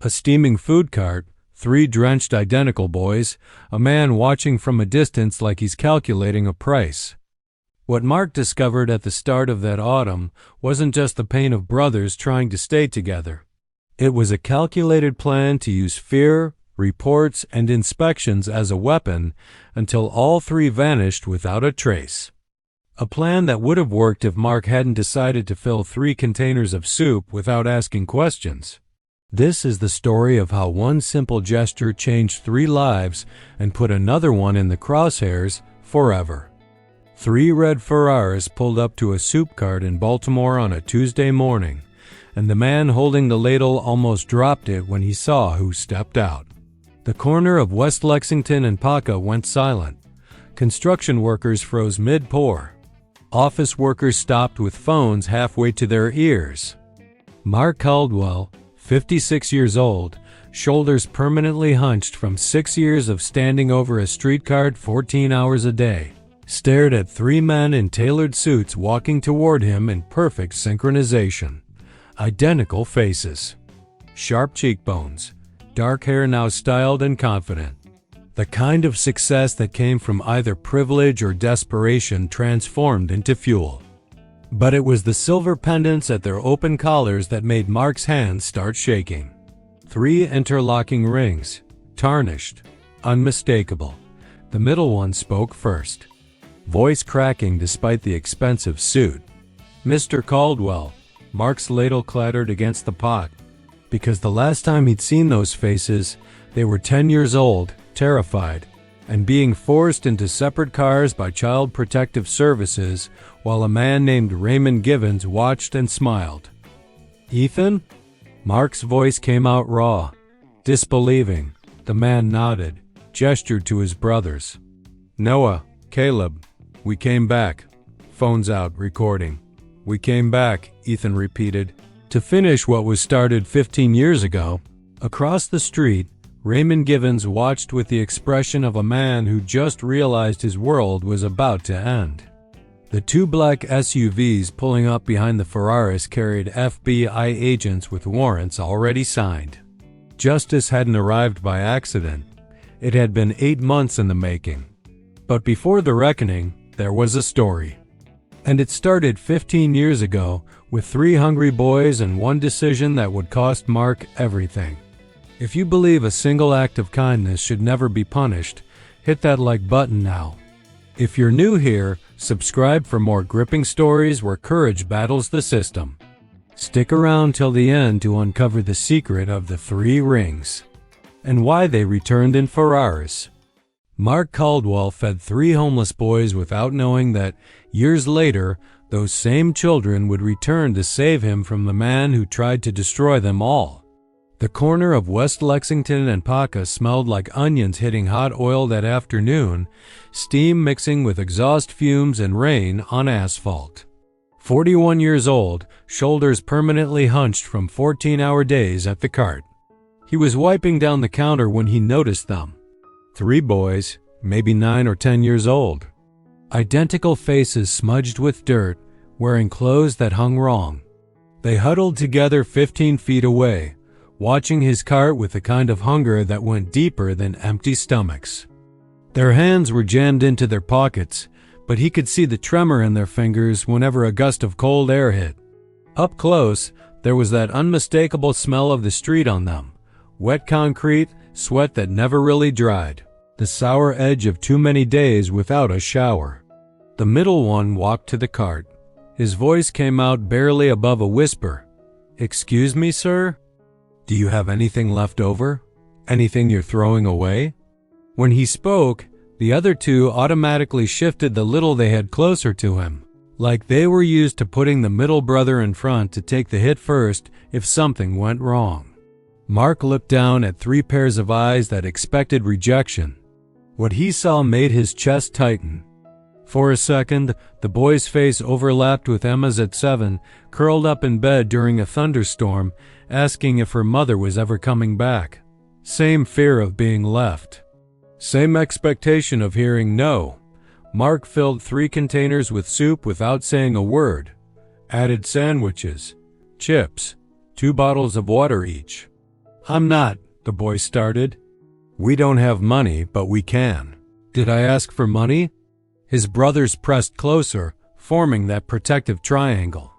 A steaming food cart, 3 drenched identical boys, a man watching from a distance like he's calculating a price. What Mark discovered at the start of that autumn wasn't just the pain of brothers trying to stay together. It was a calculated plan to use fear, reports, and inspections as a weapon until all 3 vanished without a trace. A plan that would have worked if Mark hadn't decided to fill 3 containers of soup without asking questions. This is the story of how one simple gesture changed 3 lives and put another one in the crosshairs forever. 3 red Ferraris pulled up to a soup cart in Baltimore on a Tuesday morning, and the man holding the ladle almost dropped it when he saw who stepped out. The corner of West Lexington and Paca went silent. Construction workers froze mid-pour. Office workers stopped with phones halfway to their ears. Mark Caldwell, 56 years old, shoulders permanently hunched from 6 years of standing over a streetcar 14 hours a day, stared at 3 men in tailored suits walking toward him in perfect synchronization. Identical faces. Sharp cheekbones. Dark hair now styled and confident. The kind of success that came from either privilege or desperation transformed into fuel. But it was the silver pendants at their open collars that made Mark's hands start shaking. 3 interlocking rings, tarnished, unmistakable. The middle one spoke first, voice cracking despite the expensive suit. "Mr. Caldwell." Mark's ladle clattered against the pot. Because the last time he'd seen those faces, they were 10 years old, terrified, and being forced into separate cars by Child Protective Services while a man named Raymond Givens watched and smiled. "Ethan?" Mark's voice came out raw, disbelieving. The man nodded, gestured to his brothers. "Noah, Caleb, we came back." Phones out, recording. "We came back," Ethan repeated, "to finish what was started 15 years ago." Across the street, Raymond Givens watched with the expression of a man who just realized his world was about to end. The 2 black SUVs pulling up behind the Ferraris carried FBI agents with warrants already signed. Justice hadn't arrived by accident. It had been 8 months in the making. But before the reckoning, there was a story. And it started 15 years ago with 3 hungry boys and one decision that would cost Mark everything. If you believe a single act of kindness should never be punished, hit that like button now. If you're new here, subscribe for more gripping stories where courage battles the system. Stick around till the end to uncover the secret of the 3 rings and why they returned in Ferraris. Mark Caldwell fed 3 homeless boys without knowing that, years later, those same children would return to save him from the man who tried to destroy them all. The corner of West Lexington and Paca smelled like onions hitting hot oil that afternoon, steam mixing with exhaust fumes and rain on asphalt. 41 years old, shoulders permanently hunched from 14-hour days at the cart. He was wiping down the counter when he noticed them. 3 boys, maybe 9 or 10 years old. Identical faces smudged with dirt, wearing clothes that hung wrong. They huddled together 15 feet away, watching his cart with a kind of hunger that went deeper than empty stomachs. Their hands were jammed into their pockets, but he could see the tremor in their fingers whenever a gust of cold air hit. Up close, there was that unmistakable smell of the street on them. Wet concrete, sweat that never really dried. The sour edge of too many days without a shower. The middle one walked to the cart. His voice came out barely above a whisper. "Excuse me, sir? Do you have anything left over? Anything you're throwing away?" When he spoke, the other 2 automatically shifted the little they had closer to him, like they were used to putting the middle brother in front to take the hit first if something went wrong. Mark looked down at 3 pairs of eyes that expected rejection. What he saw made his chest tighten. For a second, the boy's face overlapped with Emma's at 7, curled up in bed during a thunderstorm, asking if her mother was ever coming back. Same fear of being left. Same expectation of hearing no. Mark filled 3 containers with soup without saying a word. Added sandwiches, chips, 2 bottles of water each. I'm not, the boy started. We don't have money, but we can. Did I ask for money? His brothers pressed closer, forming that protective triangle.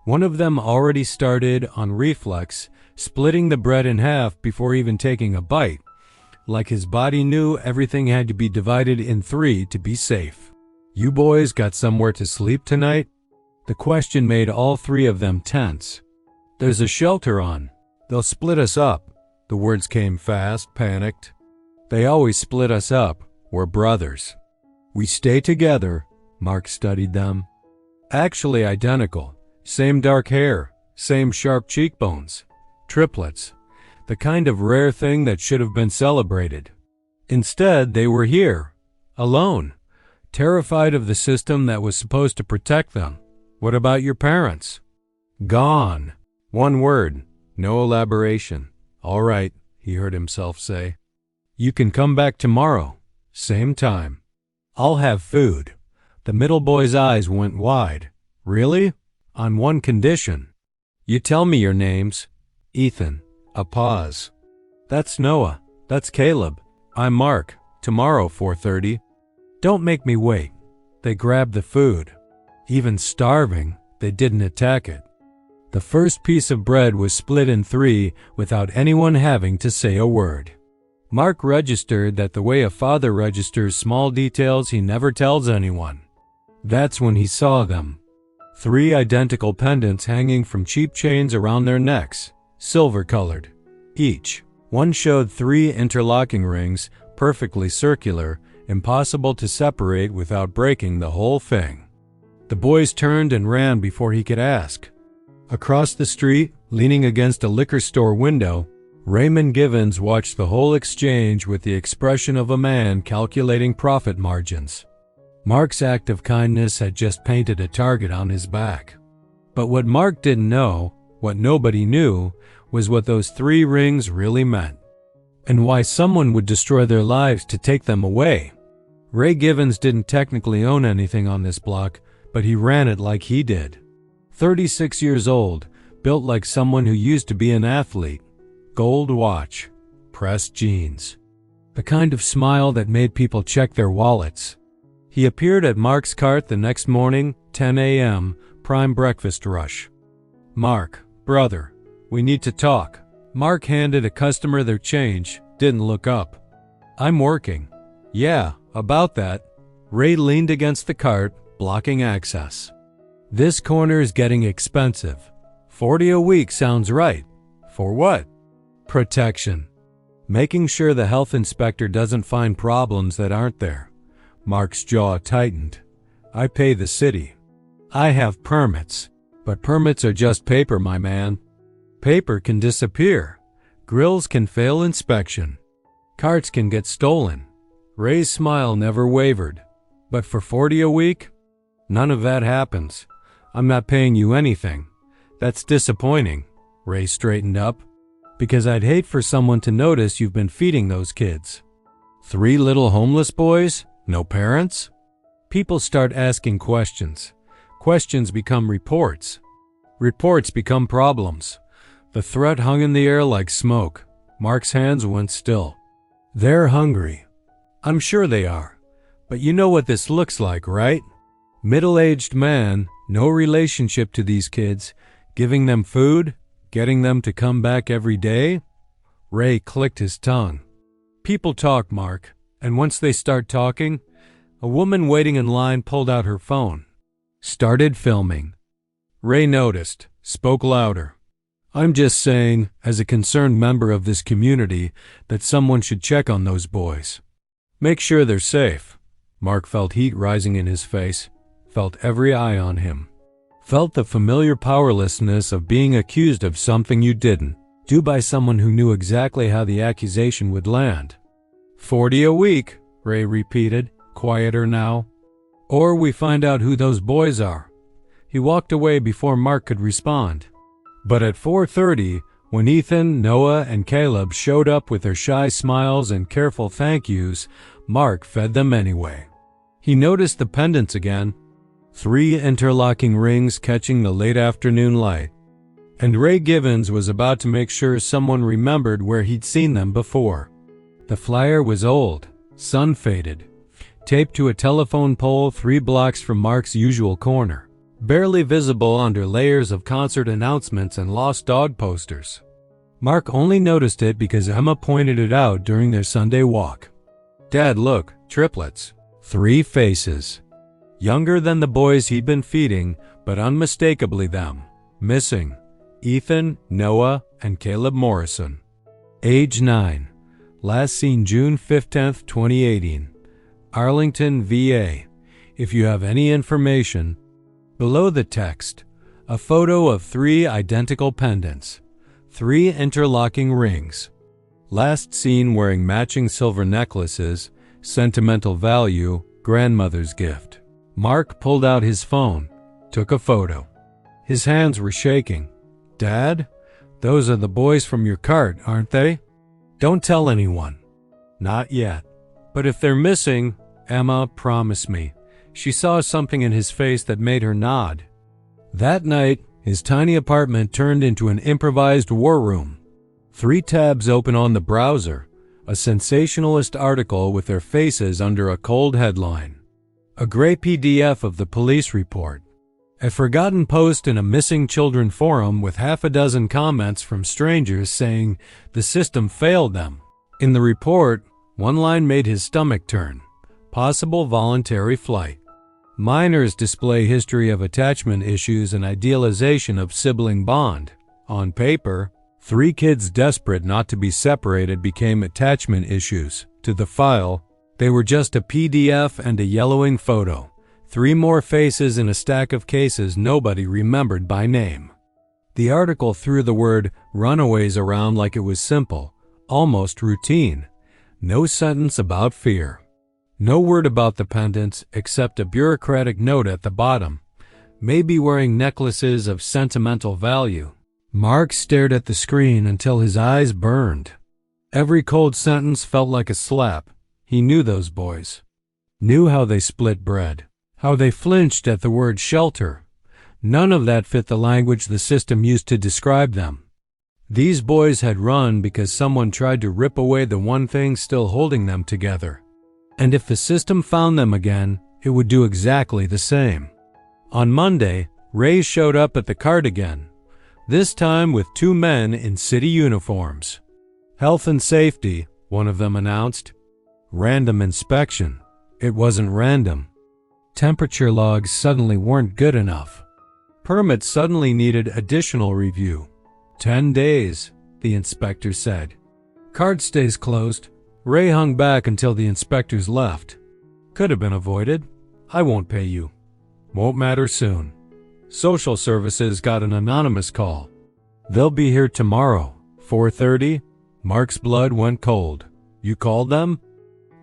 One of them already started, on reflex, splitting the bread in half before even taking a bite, like his body knew everything had to be divided in 3 to be safe. You boys got somewhere to sleep tonight? The question made all 3 of them tense. There's a shelter on. They'll split us up. The words came fast, panicked. They always split us up. We're brothers. We stay together. Mark studied them. Actually identical. Same dark hair. Same sharp cheekbones. Triplets. The kind of rare thing that should have been celebrated. Instead, they were here. Alone. Terrified of the system that was supposed to protect them. What about your parents? Gone. One word. No elaboration. All right, he heard himself say. You can come back tomorrow. Same time. I'll have food. The middle boy's eyes went wide. Really? On one condition. You tell me your names. Ethan. A pause. That's Noah. That's Caleb. I'm Mark. Tomorrow, 4:30. Don't make me wait. They grabbed the food. Even starving, they didn't attack it. The first piece of bread was split in 3 without anyone having to say a word. Mark registered that the way a father registers small details he never tells anyone. That's when he saw them. 3 identical pendants hanging from cheap chains around their necks, silver-colored, each. One showed 3 interlocking rings, perfectly circular, impossible to separate without breaking the whole thing. The boys turned and ran before he could ask. Across the street, leaning against a liquor store window, Raymond Givens watched the whole exchange with the expression of a man calculating profit margins. Mark's act of kindness had just painted a target on his back. But what Mark didn't know, what nobody knew, was what those 3 rings really meant, and why someone would destroy their lives to take them away. Ray Givens didn't technically own anything on this block, but he ran it like he did. 36 years old, built like someone who used to be an athlete. Gold watch, pressed jeans. The kind of smile that made people check their wallets. He appeared at Mark's cart the next morning, 10 a.m., prime breakfast rush. Mark, brother, we need to talk. Mark handed a customer their change, didn't look up. I'm working. Yeah, about that. Ray leaned against the cart, blocking access. This corner is getting expensive. 40 a week sounds right. For what? Protection. Making sure the health inspector doesn't find problems that aren't there. Mark's jaw tightened. I pay the city. I have permits. But permits are just paper, my man. Paper can disappear. Grills can fail inspection. Carts can get stolen. Ray's smile never wavered. But for 40 a week? None of that happens. I'm not paying you anything. That's disappointing. Ray straightened up. Because I'd hate for someone to notice you've been feeding those kids. 3 little homeless boys? No parents? People start asking questions. Questions become reports. Reports become problems. The threat hung in the air like smoke. Mark's hands went still. They're hungry. I'm sure they are. But you know what this looks like, right? Middle-aged man, no relationship to these kids, giving them food, getting them to come back every day? Ray clicked his tongue. People talk, Mark, and once they start talking, a woman waiting in line pulled out her phone. Started filming. Ray noticed, spoke louder. I'm just saying, as a concerned member of this community, that someone should check on those boys. Make sure they're safe. Mark felt heat rising in his face, felt every eye on him. Felt the familiar powerlessness of being accused of something you didn't do by someone who knew exactly how the accusation would land. 40 a week, Ray repeated, quieter now. Or we find out who those boys are. He walked away before Mark could respond. But at 4:30, when Ethan, Noah, and Caleb showed up with their shy smiles and careful thank yous, Mark fed them anyway. He noticed the pendants again. 3 interlocking rings catching the late afternoon light. and Ray Givens was about to make sure someone remembered where he'd seen them before. The flyer was old, sun-faded, taped to a telephone pole 3 blocks from Mark's usual corner, barely visible under layers of concert announcements and lost dog posters. Mark only noticed it because Emma pointed it out during their Sunday walk. "Dad, look, triplets." 3 faces. Younger than the boys he'd been feeding, but unmistakably them. Missing: Ethan, Noah, and Caleb Morrison. Age 9. Last seen June 15, 2018. Arlington, VA. If you have any information. Below the text, a photo of 3 identical pendants. 3 interlocking rings. Last seen wearing matching silver necklaces. Sentimental value, grandmother's gift. Mark pulled out his phone, took a photo. His hands were shaking. "Dad, those are the boys from your cart, aren't they? Don't tell anyone." "Not yet. But if they're missing, Emma, promise me." She saw something in his face that made her nod. That night, his tiny apartment turned into an improvised war room. 3 tabs open on the browser, a sensationalist article with their faces under a cold headline. A gray PDF of the police report. A forgotten post in a missing children forum with half a dozen comments from strangers saying the system failed them. In the report, one line made his stomach turn. Possible voluntary flight. Minors display history of attachment issues and idealization of sibling bond. On paper, 3 kids desperate not to be separated became attachment issues. To the file, they were just a PDF and a yellowing photo. 3 more faces in a stack of cases nobody remembered by name. The article threw the word runaways around like it was simple, almost routine. No sentence about fear. No word about the pendants except a bureaucratic note at the bottom. Maybe wearing necklaces of sentimental value. Mark stared at the screen until his eyes burned. Every cold sentence felt like a slap. He knew those boys. Knew how they split bread. How they flinched at the word shelter. None of that fit the language the system used to describe them. These boys had run because someone tried to rip away the one thing still holding them together. And if the system found them again, it would do exactly the same. On Monday, Ray showed up at the cart again, this time with 2 men in city uniforms. "Health and safety," one of them announced. "Random inspection." It wasn't random. Temperature logs suddenly weren't good enough. Permits suddenly needed additional review. 10 days, the inspector said. "Cart stays closed." Ray hung back until the inspectors left. "Could have been avoided. I won't pay you." "Won't matter soon." Social services got an anonymous call. "They'll be here tomorrow, 4:30. Mark's blood went cold. "You called them?"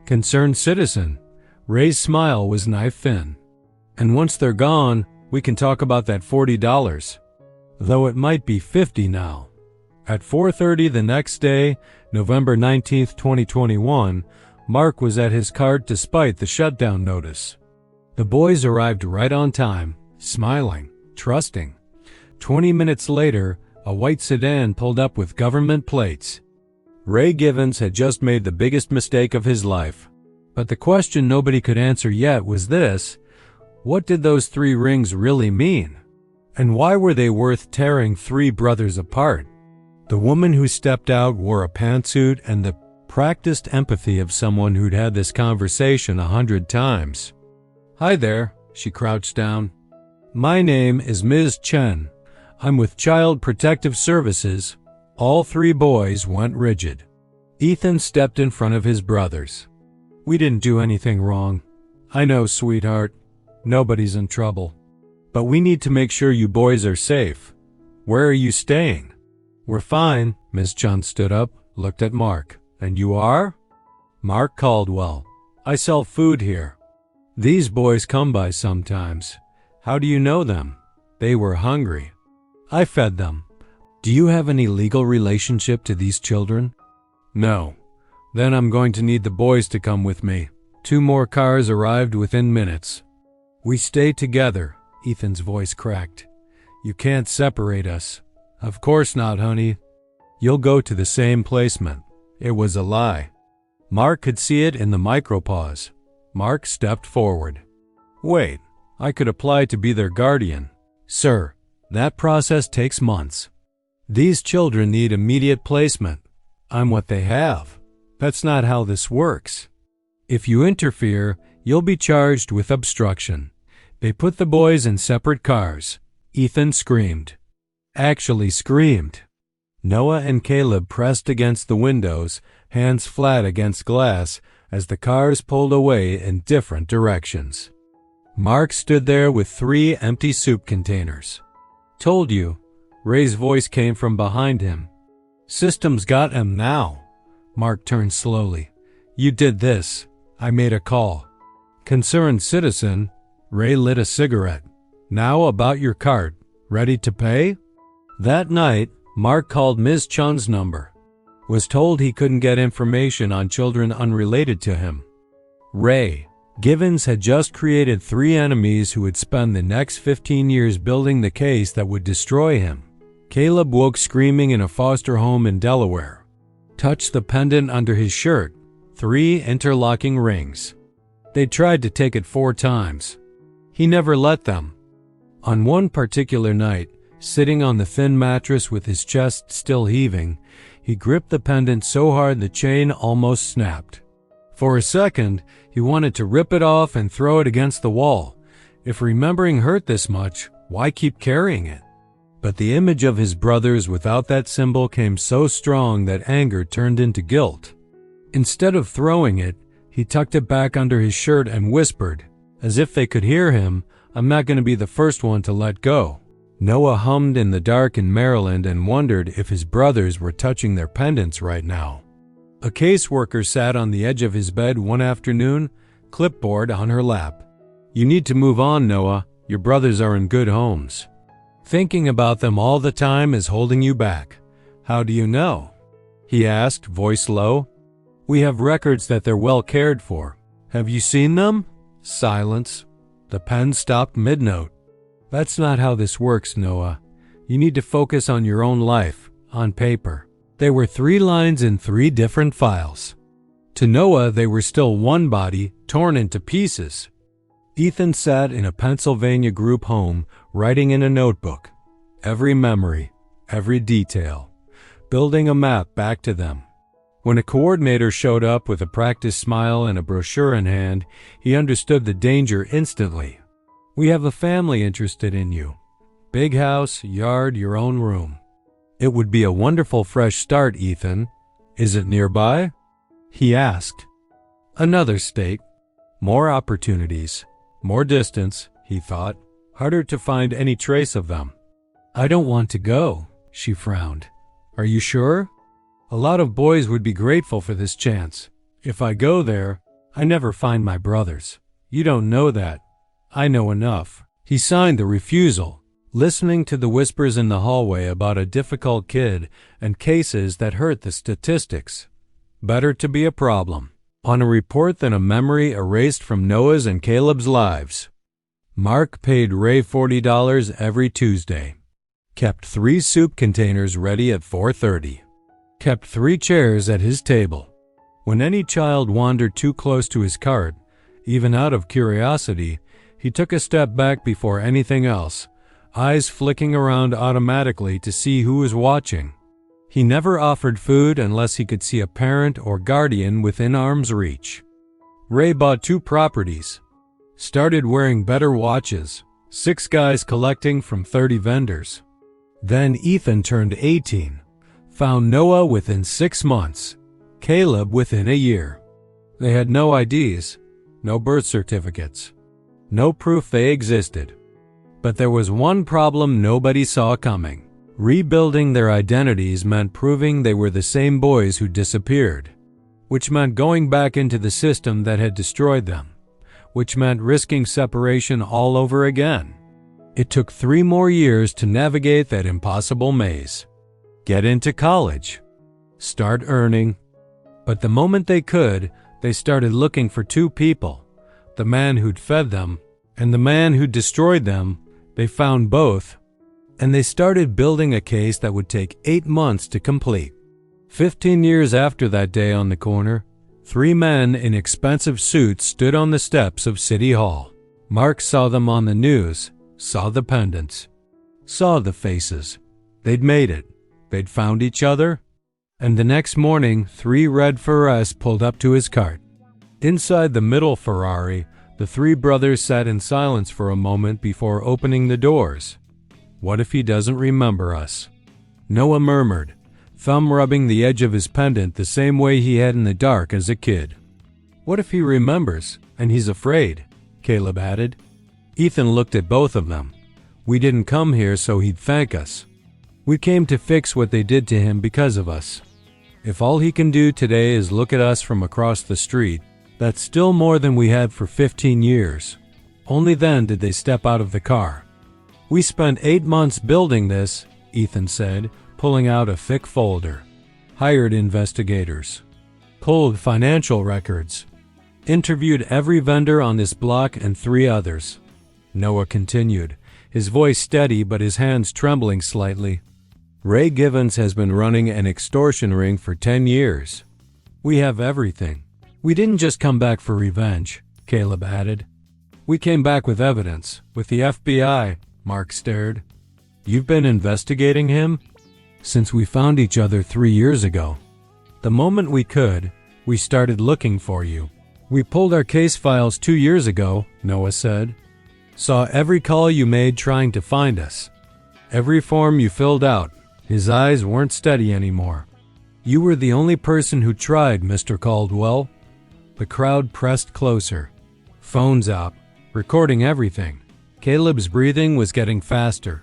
"Concerned citizen." Ray's smile was knife-thin. "And once they're gone, we can talk about that $40. Though it might be $50 now." At 4:30 the next day, November 19, 2021, Mark was at his cart despite the shutdown notice. The boys arrived right on time, smiling, trusting. 20 minutes later, a white sedan pulled up with government plates. Ray Givens had just made the biggest mistake of his life. But the question nobody could answer yet was this: what did those 3 rings really mean? And why were they worth tearing 3 brothers apart? The woman who stepped out wore a pantsuit and the practiced empathy of someone who'd had this conversation 100 times. "Hi there," she crouched down. "My name is Ms. Chen. I'm with Child Protective Services." All 3 boys went rigid. Ethan stepped in front of his brothers. "We didn't do anything wrong." "I know, sweetheart. Nobody's in trouble. But we need to make sure you boys are safe. Where are you staying?" "We're fine." Ms. Chun stood up, looked at Mark. "And you are?" "Mark Caldwell. I sell food here. These boys come by sometimes." "How do you know them?" "They were hungry. I fed them." "Do you have any legal relationship to these children?" "No." "Then I'm going to need the boys to come with me." 2 more cars arrived within minutes. "We stay together," Ethan's voice cracked. "You can't separate us." Of course not, honey. You'll go to the same placement. It was a lie. Mark could see it in the micropause. Mark stepped forward. Wait, I could apply to be their guardian. Sir, that process takes months. These children need immediate placement. I'm what they have. That's not how this works. If you interfere, you'll be charged with obstruction. They put the boys in separate cars. Ethan screamed. Actually screamed. Noah and Caleb pressed against the windows, hands flat against glass, as the cars pulled away in different directions. Mark stood there with 3 empty soup containers. Told you. Ray's voice came from behind him. System's got him now. Mark turned slowly. You did this. I made a call. Concerned citizen. Ray lit a cigarette. Now about your cart. Ready to pay? That night, Mark called Ms. Chun's number. Was told he couldn't get information on children unrelated to him. Ray. Givens had just created 3 enemies who would spend the next 15 years building the case that would destroy him. Caleb woke screaming in a foster home in Delaware. Touched the pendant under his shirt. 3 interlocking rings. They tried to take it 4 times. He never let them. On one particular night, sitting on the thin mattress with his chest still heaving, he gripped the pendant so hard the chain almost snapped. For a second, he wanted to rip it off and throw it against the wall. If remembering hurt this much, why keep carrying it? But the image of his brothers without that symbol came so strong that anger turned into guilt. Instead of throwing it, he tucked it back under his shirt and whispered, as if they could hear him, I'm not going to be the first one to let go. Noah hummed in the dark in Maryland and wondered if his brothers were touching their pendants right now. A caseworker sat on the edge of his bed one afternoon, clipboard on her lap. You need to move on, Noah. Your brothers are in good homes. Thinking about them all the time is holding you back. How do you know? He asked, voice low. We have records that they're well cared for. Have you seen them? Silence. The pen stopped mid-note. That's not how this works, Noah. You need to focus on your own life, on paper. There were 3 lines in 3 different files. To Noah, they were still one body, torn into pieces. Ethan sat in a Pennsylvania group home, writing in a notebook. Every memory, every detail. Building a map back to them. When a coordinator showed up with a practice smile and a brochure in hand, he understood the danger instantly. We have a family interested in you. Big house, yard, your own room. It would be a wonderful fresh start, Ethan. Is it nearby? He asked. Another state. More opportunities. More distance, he thought. Harder to find any trace of them. I don't want to go, she frowned. Are you sure? A lot of boys would be grateful for this chance. If I go there, I never find my brothers. You don't know that. I know enough. He signed the refusal, listening to the whispers in the hallway about a difficult kid and cases that hurt the statistics. Better to be a problem on a report than a memory erased from Noah's and Caleb's lives. Mark paid Ray $40 every Tuesday. Kept 3 soup containers ready at 4:30. Kept 3 chairs at his table. When any child wandered too close to his cart, even out of curiosity, he took a step back before anything else, eyes flicking around automatically to see who was watching. He never offered food unless he could see a parent or guardian within arm's reach. Ray bought 2 properties. Started wearing better watches. 6 guys collecting from 30 vendors. Then Ethan turned 18. Found Noah within 6 months. Caleb within a year. They had no IDs, no birth certificates, no proof they existed. But there was one problem nobody saw coming. Rebuilding their identities meant proving they were the same boys who disappeared, which meant going back into the system that had destroyed them, which meant risking separation all over again. It took 3 more years to navigate that impossible maze. Get into college. Start earning. But the moment they could, they started looking for 2 people, the man who'd fed them and the man who destroyed them. They found both. And they started building a case that would take 8 months to complete. 15 years after that day on the corner, 3 men in expensive suits stood on the steps of City Hall. Mark saw them on the news, saw the pendants, saw the faces. They'd made it. They'd found each other. And the next morning, 3 red Ferraris pulled up to his cart. Inside the middle Ferrari, the 3 brothers sat in silence for a moment before opening the doors. What if he doesn't remember us? Noah murmured, thumb rubbing the edge of his pendant the same way he had in the dark as a kid. What if he remembers, and he's afraid? Caleb added. Ethan looked at both of them. We didn't come here so he'd thank us. We came to fix what they did to him because of us. If all he can do today is look at us from across the street, that's still more than we had for 15 years. Only then did they step out of the car. We spent 8 months building this, Ethan said, pulling out a thick folder. Hired investigators. Pulled financial records. Interviewed every vendor on this block and 3 others. Noah continued, his voice steady but his hands trembling slightly. Ray Givens has been running an extortion ring for 10 years. We have everything. We didn't just come back for revenge, Caleb added. We came back with evidence, with the FBI, Mark stared. You've been investigating him? Since we found each other 3 years ago. The moment we could, we started looking for you. We pulled our case files 2 years ago, Noah said. Saw every call you made trying to find us. Every form you filled out. His eyes weren't steady anymore. You were the only person who tried, Mr. Caldwell. The crowd pressed closer. Phones up, recording everything. Caleb's breathing was getting faster.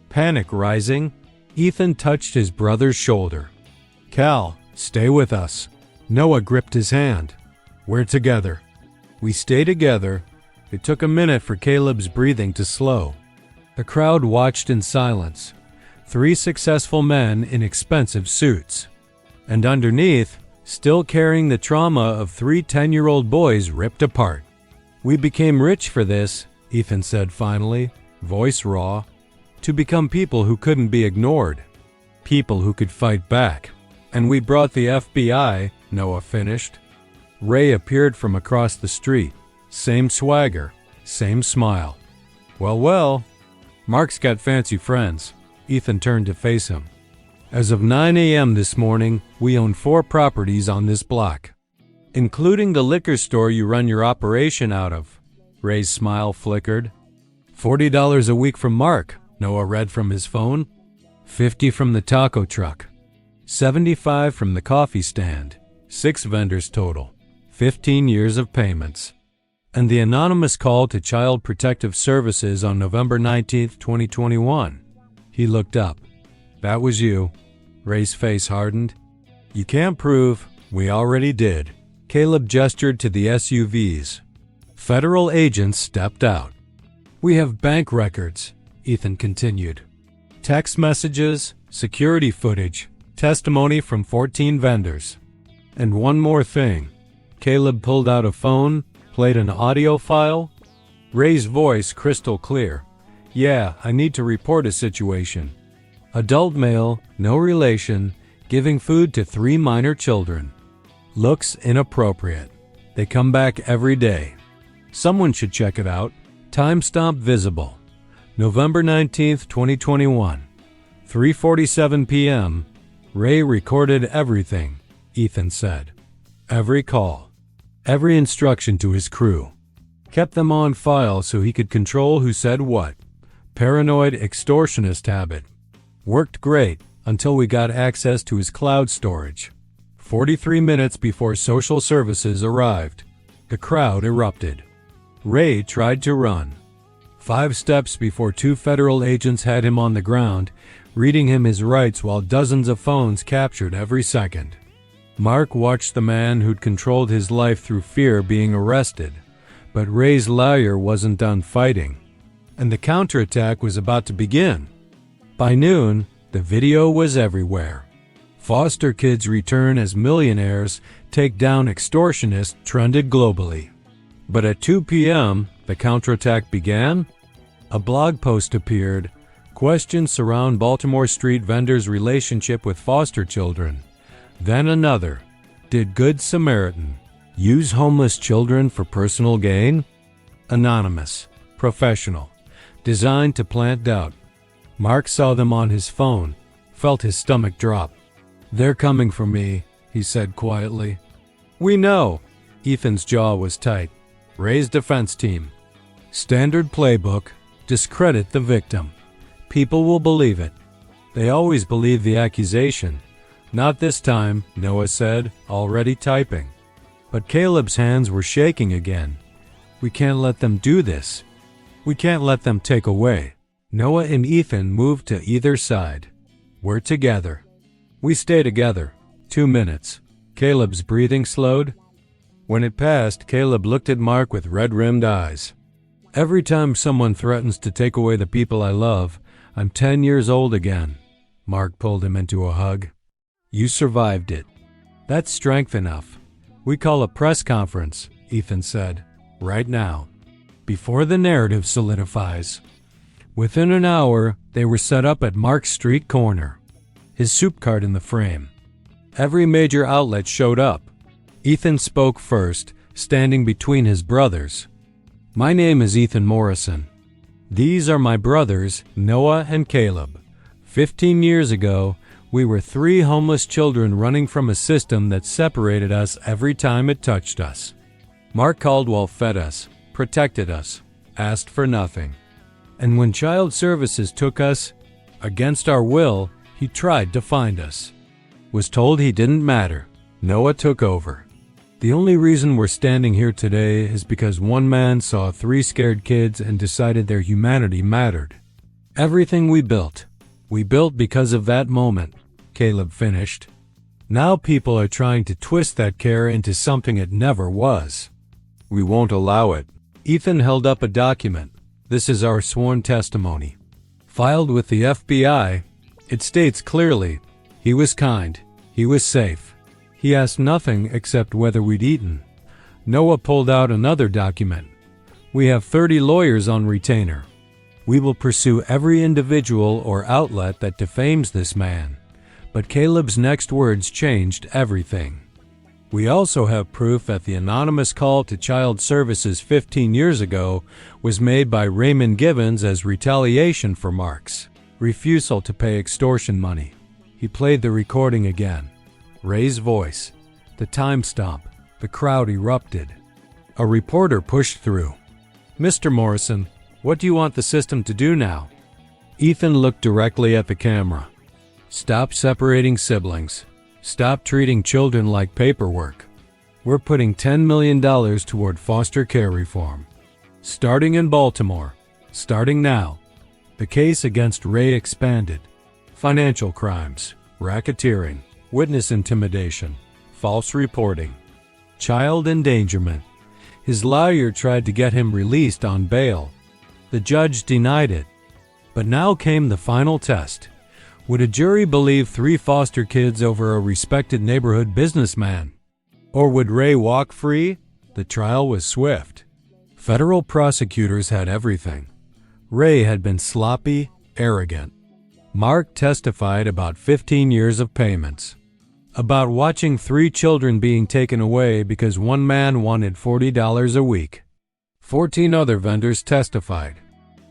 Panic rising. Ethan touched his brother's shoulder. Cal, stay with us. Noah gripped his hand. We're together. We stay together. It took a minute for Caleb's breathing to slow. The crowd watched in silence. 3 successful men in expensive suits. And underneath, still carrying the trauma of 3 10-year-old boys ripped apart. We became rich for this, Ethan said finally, voice raw, to become people who couldn't be ignored. People who could fight back. And we brought the FBI, Noah finished. Ray appeared from across the street. Same swagger, same smile. Well, Mark's got fancy friends. Ethan turned to face him. As of 9 a.m. this morning, we own 4 properties on this block, including the liquor store you run your operation out of. Ray's smile flickered. $40 a week from Mark, Noah read from his phone. $50 from the taco truck. $75 from the coffee stand. 6 vendors total. 15 years of payments. And the anonymous call to Child Protective Services on November 19, 2021. He looked up. That was you. Ray's face hardened. You can't prove. We already did. Caleb gestured to the SUVs. Federal agents stepped out. We have bank records, Ethan continued. Text messages, security footage, testimony from 14 vendors. And one more thing. Caleb pulled out a phone, played an audio file. Ray's voice crystal clear. Yeah, I need to report a situation. Adult male, no relation, giving food to 3 minor children. Looks inappropriate. They come back every day. Someone should check it out. Timestamp visible. November 19, 2021. 3:47 p.m. Ray recorded everything, Ethan said. Every call. Every instruction to his crew. Kept them on file so he could control who said what. Paranoid extortionist habit. Worked great until we got access to his cloud storage. 43 minutes before social services arrived. The crowd erupted. Ray tried to run. 5 steps before 2 federal agents had him on the ground, reading him his rights while dozens of phones captured every second. Mark watched the man who'd controlled his life through fear being arrested, but Ray's lawyer wasn't done fighting, and the counterattack was about to begin. By noon, the video was everywhere. Foster kids return as millionaires, take down extortionists trended globally. But at 2 p.m., the counterattack began. A blog post appeared, Questions surround Baltimore street vendors' relationship with foster children. Then another. Did Good Samaritan use homeless children for personal gain? Anonymous. Professional. Designed to plant doubt. Mark saw them on his phone, felt his stomach drop. "They're coming for me," he said quietly. "We know." Ethan's jaw was tight. Ray's defense team. Standard playbook. Discredit the victim. People will believe it. They always believe the accusation. "Not this time," Noah said, already typing. But Caleb's hands were shaking again. "We can't let them do this. We can't let them take away." Noah and Ethan moved to either side. "We're together." "We stay together." 2 minutes. Caleb's breathing slowed. When it passed, Caleb looked at Mark with red-rimmed eyes. "Every time someone threatens to take away the people I love, I'm 10 years old again." Mark pulled him into a hug. "You survived it. That's strength enough. We call a press conference," Ethan said. "Right now. Before the narrative solidifies." Within an hour, they were set up at Mark's street corner, his soup cart in the frame. Every major outlet showed up. Ethan spoke first, standing between his brothers. "My name is Ethan Morrison. These are my brothers, Noah and Caleb. 15 years ago, we were 3 homeless children running from a system that separated us every time it touched us. Mark Caldwell fed us, protected us, asked for nothing. And when Child Services took us, against our will, he tried to find us. Was told he didn't matter. Noah took over. The only reason we're standing here today is because one man saw 3 scared kids and decided their humanity mattered. Everything we built because of that moment," Caleb finished. "Now people are trying to twist that care into something it never was. We won't allow it." Ethan held up a document. "This is our sworn testimony. Filed with the FBI, it states clearly, he was kind, he was safe. He asked nothing except whether we'd eaten." Noah pulled out another document. "We have 30 lawyers on retainer. We will pursue every individual or outlet that defames this man." But Caleb's next words changed everything. "We also have proof that the anonymous call to Child Services 15 years ago was made by Raymond Gibbons as retaliation for Mark's refusal to pay extortion money." He played the recording again. Ray's voice, the time stamp, the crowd erupted. A reporter pushed through. "Mr. Morrison, what do you want the system to do now?" Ethan looked directly at the camera. "Stop separating siblings. Stop treating children like paperwork. We're putting $10 million toward foster care reform. Starting in Baltimore. Starting now." The case against Ray expanded. Financial crimes, racketeering, witness intimidation, false reporting, child endangerment. His lawyer tried to get him released on bail. The judge denied it. But now came the final test. Would a jury believe 3 foster kids over a respected neighborhood businessman? Or would Ray walk free? The trial was swift. Federal prosecutors had everything. Ray had been sloppy, arrogant. Mark testified about 15 years of payments. About watching 3 children being taken away because one man wanted $40 a week. 14 other vendors testified.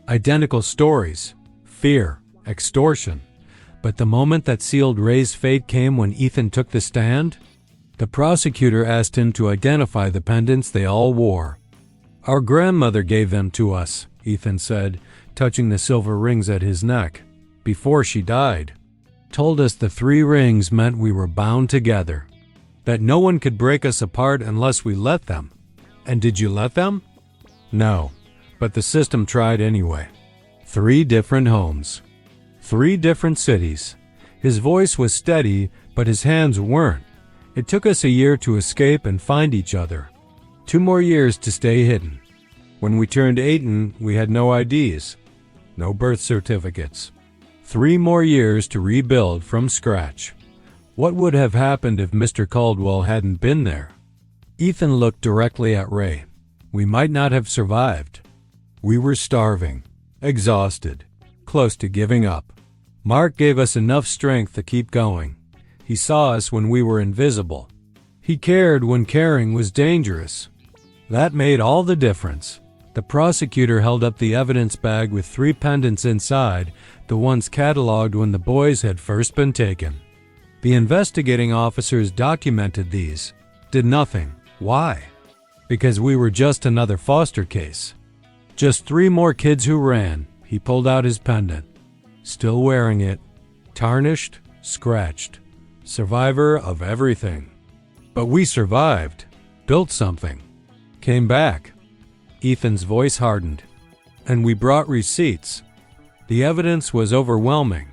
Identical stories, fear, extortion. But the moment that sealed Ray's fate came when Ethan took the stand. The prosecutor asked him to identify the pendants they all wore. "Our grandmother gave them to us," Ethan said, touching the silver rings at his neck, "before she died. Told us the 3 rings meant we were bound together, that no one could break us apart unless we let them." "And did you let them?" "No, but the system tried anyway. 3 different homes. 3 different cities." His voice was steady, but his hands weren't. "It took us a year to escape and find each other. 2 more years to stay hidden. When we turned 18, we had no IDs, no birth certificates. 3 more years to rebuild from scratch. What would have happened if Mr. Caldwell hadn't been there?" Ethan looked directly at Ray. "We might not have survived. We were starving, exhausted, close to giving up. Mark gave us enough strength to keep going. He saw us when we were invisible. He cared when caring was dangerous. That made all the difference. The prosecutor held up the evidence bag with 3 pendants inside, the ones cataloged when the boys had first been taken. The investigating officers documented these. Did nothing. Why? Because we were just another foster case. Just 3 more kids who ran. He pulled out his pendant. Still wearing it. Tarnished, scratched. Survivor of everything. But we survived. Built something. Came back. Ethan's voice hardened. And we brought receipts. The evidence was overwhelming.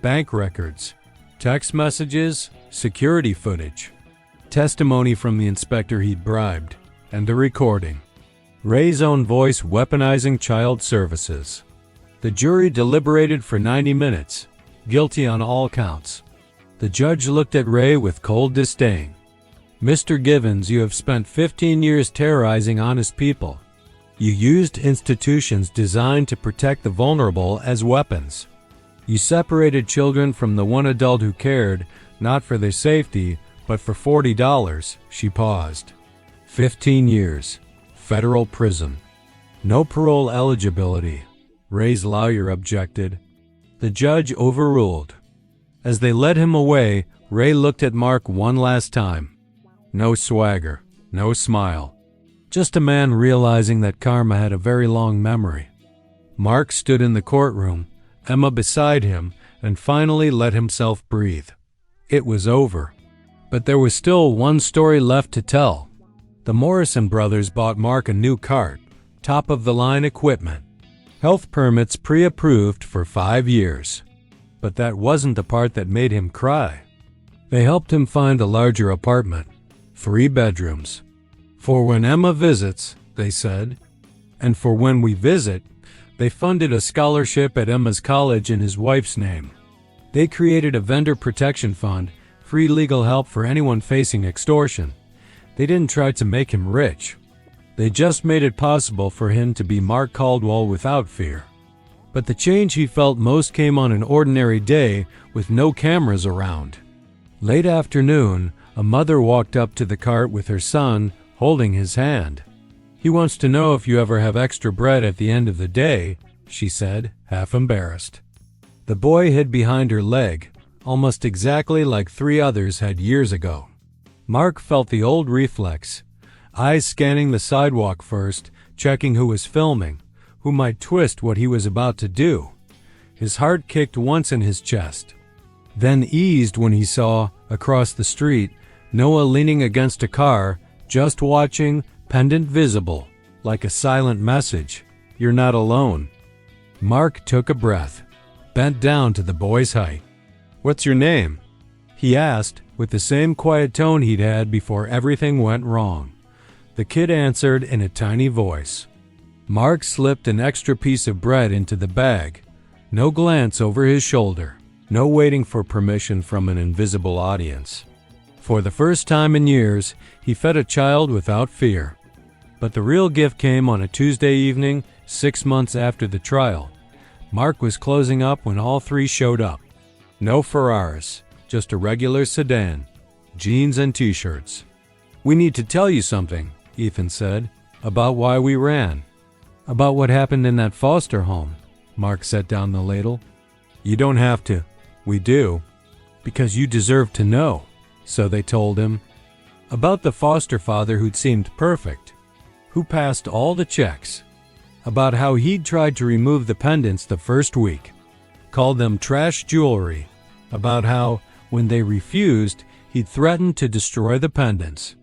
Bank records, text messages, security footage, testimony from the inspector he'd bribed, and a recording. Ray's own voice weaponizing child services. The jury deliberated for 90 minutes, guilty on all counts. The judge looked at Ray with cold disdain. Mr. Givens, you have spent 15 years terrorizing honest people. You used institutions designed to protect the vulnerable as weapons. You separated children from the one adult who cared, not for their safety, but for $40. She paused. 15 years. Federal prison. No parole eligibility. Ray's lawyer objected. The judge overruled. As they led him away, Ray looked at Mark one last time. No swagger, no smile. Just a man realizing that karma had a very long memory. Mark stood in the courtroom, Emma beside him, and finally let himself breathe. It was over. But there was still one story left to tell. The Morrison brothers bought Mark a new cart, top-of-the-line equipment. Health permits pre-approved for 5 years. But that wasn't the part that made him cry. They helped him find a larger apartment, 3 bedrooms. For when Emma visits, they said, and for when we visit, they funded a scholarship at Emma's college in his wife's name. They created a vendor protection fund, free legal help for anyone facing extortion. They didn't try to make him rich. They just made it possible for him to be Mark Caldwell without fear. But the change he felt most came on an ordinary day with no cameras around. Late afternoon, a mother walked up to the cart with her son, holding his hand. He wants to know if you ever have extra bread at the end of the day, she said, half embarrassed. The boy hid behind her leg, almost exactly like 3 others had years ago. Mark felt the old reflex, eyes scanning the sidewalk first, checking who was filming, who might twist what he was about to do. His heart kicked once in his chest, then eased when he saw, across the street, Noah leaning against a car, just watching, pendant visible, like a silent message. You're not alone. Mark took a breath, bent down to the boy's height. What's your name? He asked, with the same quiet tone he'd had before everything went wrong. The kid answered in a tiny voice. Mark slipped an extra piece of bread into the bag. No glance over his shoulder. No waiting for permission from an invisible audience. For the first time in years, he fed a child without fear. But the real gift came on a Tuesday evening, 6 months after the trial. Mark was closing up when all 3 showed up. No Ferraris, just a regular sedan, jeans and t-shirts. We need to tell you something, Ethan said, about why we ran. About what happened in that foster home. Mark set down the ladle. You don't have to. We do. Because you deserve to know. So they told him. About the foster father who'd seemed perfect, who passed all the checks. About how he'd tried to remove the pendants the first week, called them trash jewelry. About how, when they refused, he'd threatened to destroy the pendants,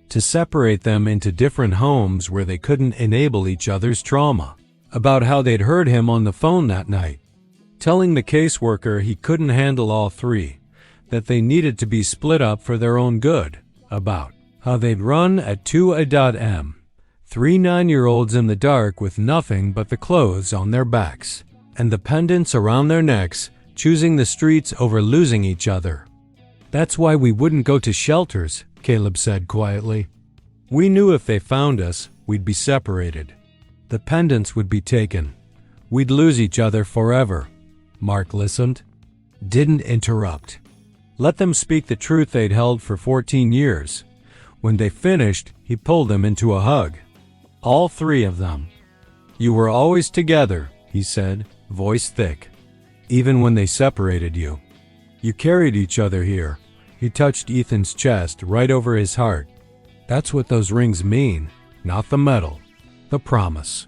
to separate them into different homes where they couldn't enable each other's trauma. About how they'd heard him on the phone that night, telling the caseworker he couldn't handle all 3. That they needed to be split up for their own good. About how they'd run at 2 3 9-year-olds in the dark with nothing but the clothes on their backs, and the pendants around their necks, choosing the streets over losing each other. That's why we wouldn't go to shelters, Caleb said quietly. We knew if they found us, we'd be separated. The pendants would be taken. We'd lose each other forever, Mark listened, didn't interrupt. Let them speak the truth they'd held for 14 years. When they finished, he pulled them into a hug. All three of them. You were always together, he said, voice thick. Even when they separated you. You carried each other here. He touched Ethan's chest right over his heart. That's what those rings mean, not the metal. The promise.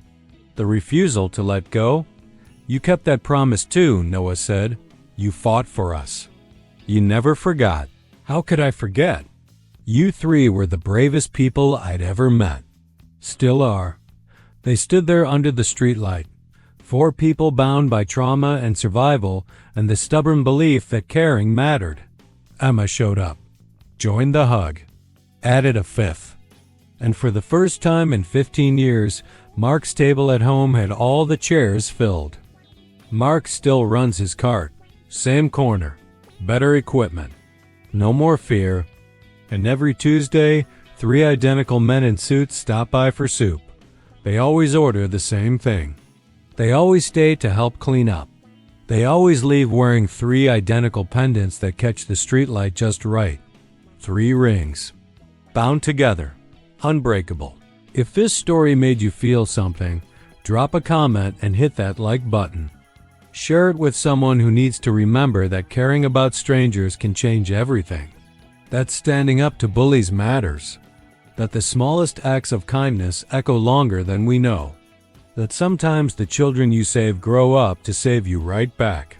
The refusal to let go? You kept that promise too, Noah said. You fought for us. You never forgot. How could I forget? You three were the bravest people I'd ever met. Still are. They stood there under the streetlight. 4 people bound by trauma and survival and the stubborn belief that caring mattered. Emma showed up, joined the hug, added a 5th. And for the first time in 15 years, Mark's table at home had all the chairs filled. Mark still runs his cart. Same corner. Better equipment. No more fear. And every Tuesday, 3 identical men in suits stop by for soup. They always order the same thing. They always stay to help clean up. They always leave wearing 3 identical pendants that catch the streetlight just right. 3 rings. Bound together. Unbreakable. If this story made you feel something, drop a comment and hit that like button. Share it with someone who needs to remember that caring about strangers can change everything. That standing up to bullies matters. That the smallest acts of kindness echo longer than we know. That sometimes the children you save grow up to save you right back.